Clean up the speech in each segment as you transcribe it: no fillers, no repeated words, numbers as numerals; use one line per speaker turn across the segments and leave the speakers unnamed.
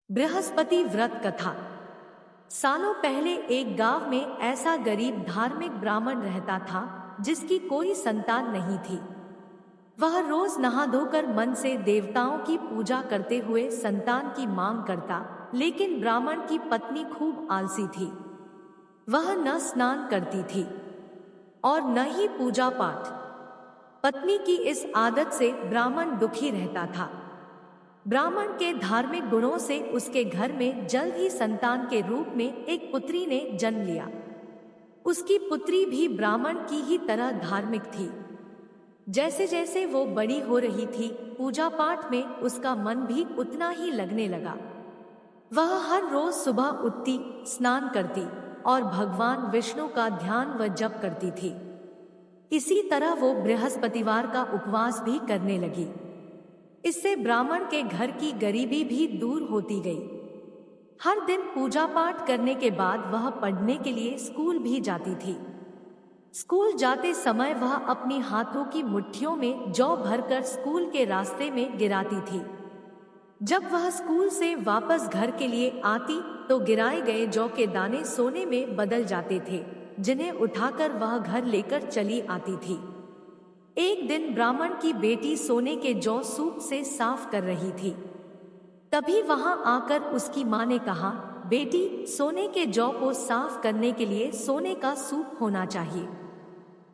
बृहस्पति व्रत कथा। सालों पहले एक गांव में ऐसा गरीब धार्मिक ब्राह्मण रहता था जिसकी कोई संतान नहीं थी। वह रोज नहा धोकर मन से देवताओं की पूजा करते हुए संतान की मांग करता, लेकिन ब्राह्मण की पत्नी खूब आलसी थी। वह न स्नान करती थी और न ही पूजा पाठ। पत्नी की इस आदत से ब्राह्मण दुखी रहता था। ब्राह्मण के धार्मिक गुणों से उसके घर में जल्द ही संतान के रूप में एक पुत्री ने जन्म लिया। उसकी पुत्री भी ब्राह्मण की ही तरह धार्मिक थी। जैसे जैसे वो बड़ी हो रही थी, पूजा पाठ में उसका मन भी उतना ही लगने लगा। वह हर रोज सुबह उठती, स्नान करती और भगवान विष्णु का ध्यान व जप करती थी। इसी तरह वो बृहस्पतिवार का उपवास भी करने लगी। इससे ब्राह्मण के घर की गरीबी भी दूर होती गई। हर दिन पूजा पाठ करने के बाद वह पढ़ने के लिए स्कूल भी जाती थी। स्कूल जाते समय वह अपनी हाथों की मुट्ठियों में जौ भरकर स्कूल के रास्ते में गिराती थी। जब वह स्कूल से वापस घर के लिए आती तो गिराए गए जौ के दाने सोने में बदल जाते थे, जिन्हें उठाकर वह घर लेकर चली आती थी। एक दिन ब्राह्मण की बेटी सोने के जौ सूप से साफ कर रही थी। तभी वहां आकर उसकी मां ने कहा, बेटी, सोने के जौ को साफ करने के लिए सोने का सूप होना चाहिए।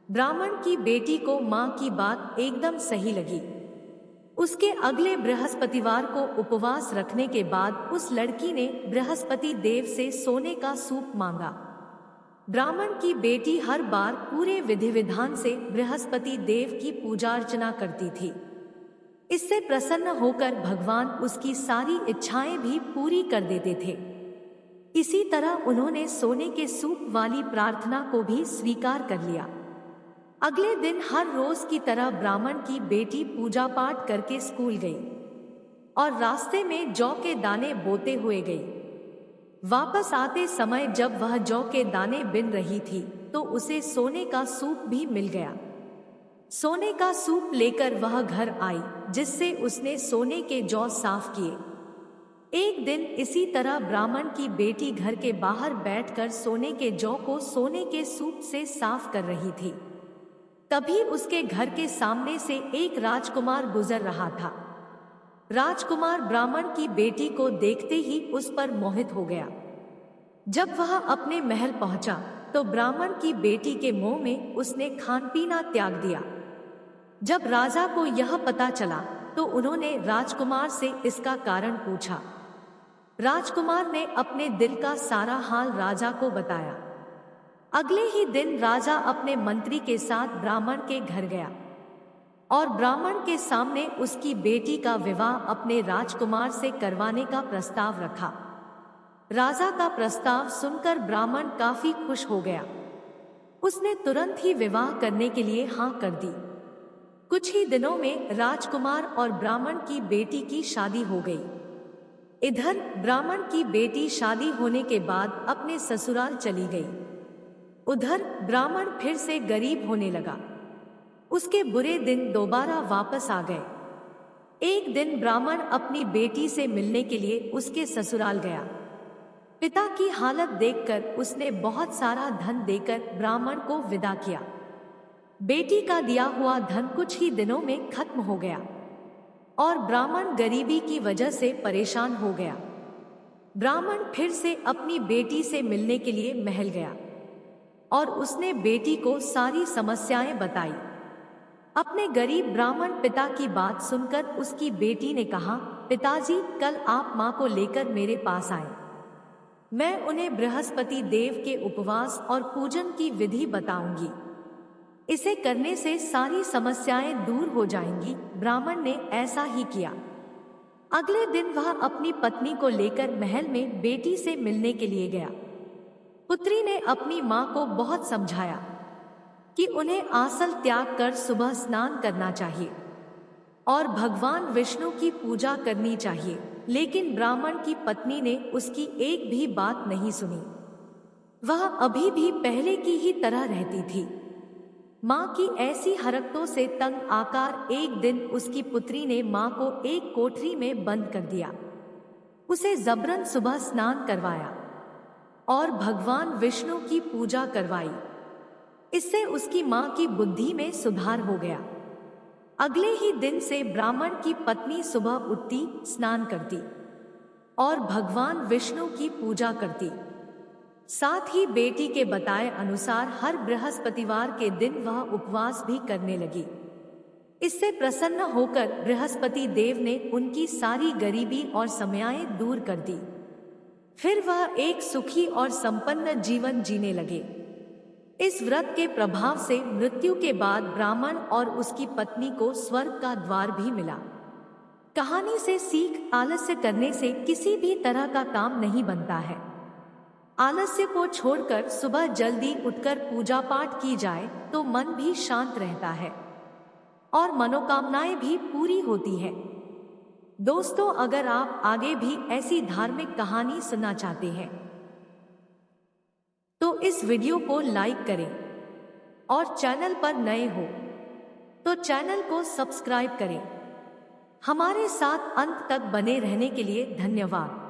ब्राह्मण की बेटी को मां की बात एकदम सही लगी। उसके अगले बृहस्पतिवार को उपवास रखने के बाद उस लड़की ने बृहस्पति देव से सोने का सूप मांगा। ब्राह्मण की बेटी हर बार पूरे विधि विधान से बृहस्पति देव की पूजा अर्चना करती थी। इससे प्रसन्न होकर भगवान उसकी सारी इच्छाएं भी पूरी कर देते थे। इसी तरह उन्होंने सोने के सूप वाली प्रार्थना को भी स्वीकार कर लिया। अगले दिन हर रोज की तरह ब्राह्मण की बेटी पूजा पाठ करके स्कूल गई और रास्ते में जौ के दाने बोते हुए गई। वापस आते समय जब वह जौ के दाने बिन रही थी तो उसे सोने का सूप भी मिल गया। सोने का सूप लेकर वह घर आई, जिससे उसने सोने के जौ साफ किए। एक दिन इसी तरह ब्राह्मण की बेटी घर के बाहर बैठकर सोने के जौ को सोने के सूप से साफ कर रही थी। तभी उसके घर के सामने से एक राजकुमार गुजर रहा था। राजकुमार ब्राह्मण की बेटी को देखते ही उस पर मोहित हो गया। जब वह अपने महल पहुंचा तो ब्राह्मण की बेटी के मुंह में उसने खान पीना त्याग दिया। जब राजा को यह पता चला तो उन्होंने राजकुमार से इसका कारण पूछा। राजकुमार ने अपने दिल का सारा हाल राजा को बताया। अगले ही दिन राजा अपने मंत्री के साथ ब्राह्मण के घर गया और ब्राह्मण के सामने उसकी बेटी का विवाह अपने राजकुमार से करवाने का प्रस्ताव रखा। राजा का प्रस्ताव सुनकर ब्राह्मण काफी खुश हो गया। उसने तुरंत ही विवाह करने के लिए हाँ कर दी। कुछ ही दिनों में राजकुमार और ब्राह्मण की बेटी की शादी हो गई। इधर ब्राह्मण की बेटी शादी होने के बाद अपने ससुराल चली गई। उधर ब्राह्मण फिर से गरीब होने लगा। उसके बुरे दिन दोबारा वापस आ गए। एक दिन ब्राह्मण अपनी बेटी से मिलने के लिए उसके ससुराल गया। पिता की हालत देखकर उसने बहुत सारा धन देकर ब्राह्मण को विदा किया। बेटी का दिया हुआ धन कुछ ही दिनों में खत्म हो गया और ब्राह्मण गरीबी की वजह से परेशान हो गया। ब्राह्मण फिर से अपनी बेटी से मिलने के लिए महल गया और उसने बेटी को सारी समस्याएं बताई। अपने गरीब ब्राह्मण पिता की बात सुनकर उसकी बेटी ने कहा, पिताजी, कल आप माँ को लेकर मेरे पास आए। मैं उन्हें बृहस्पति देव के उपवास और पूजन की विधि बताऊंगी। इसे करने से सारी समस्याएं दूर हो जाएंगी। ब्राह्मण ने ऐसा ही किया। अगले दिन वह अपनी पत्नी को लेकर महल में बेटी से मिलने के लिए गया। पुत्री ने अपनी माँ को बहुत समझाया कि उन्हें आंचल त्याग कर सुबह स्नान करना चाहिए और भगवान विष्णु की पूजा करनी चाहिए, लेकिन ब्राह्मण की पत्नी ने उसकी एक भी बात नहीं सुनी। वह अभी भी पहले की ही तरह रहती थी। माँ की ऐसी हरकतों से तंग आकर एक दिन उसकी पुत्री ने माँ को एक कोठरी में बंद कर दिया। उसे जबरन सुबह स्नान करवाया और भगवान विष्णु की पूजा करवाई। इससे उसकी मां की बुद्धि में सुधार हो गया। अगले ही दिन से ब्राह्मण की पत्नी सुबह उठती, स्नान करती और भगवान विष्णु की पूजा करती। साथ ही बेटी के बताए अनुसार हर बृहस्पतिवार के दिन वह उपवास भी करने लगी। इससे प्रसन्न होकर बृहस्पति देव ने उनकी सारी गरीबी और समस्याएं दूर कर दी। फिर वह एक सुखी और संपन्न जीवन जीने लगे। इस व्रत के प्रभाव से मृत्यु के बाद ब्राह्मण और उसकी पत्नी को स्वर्ग का द्वार भी मिला। कहानी से सीख: आलस्य करने से किसी भी तरह का काम नहीं बनता है। आलस्य को छोड़कर सुबह जल्दी उठकर पूजा पाठ की जाए तो मन भी शांत रहता है और मनोकामनाएं भी पूरी होती है। दोस्तों, अगर आप आगे भी ऐसी धार्मिक कहानी सुनना चाहते हैं तो इस वीडियो को लाइक करें और चैनल पर नए हो तो चैनल को सब्सक्राइब करें। हमारे साथ अंत तक बने रहने के लिए धन्यवाद।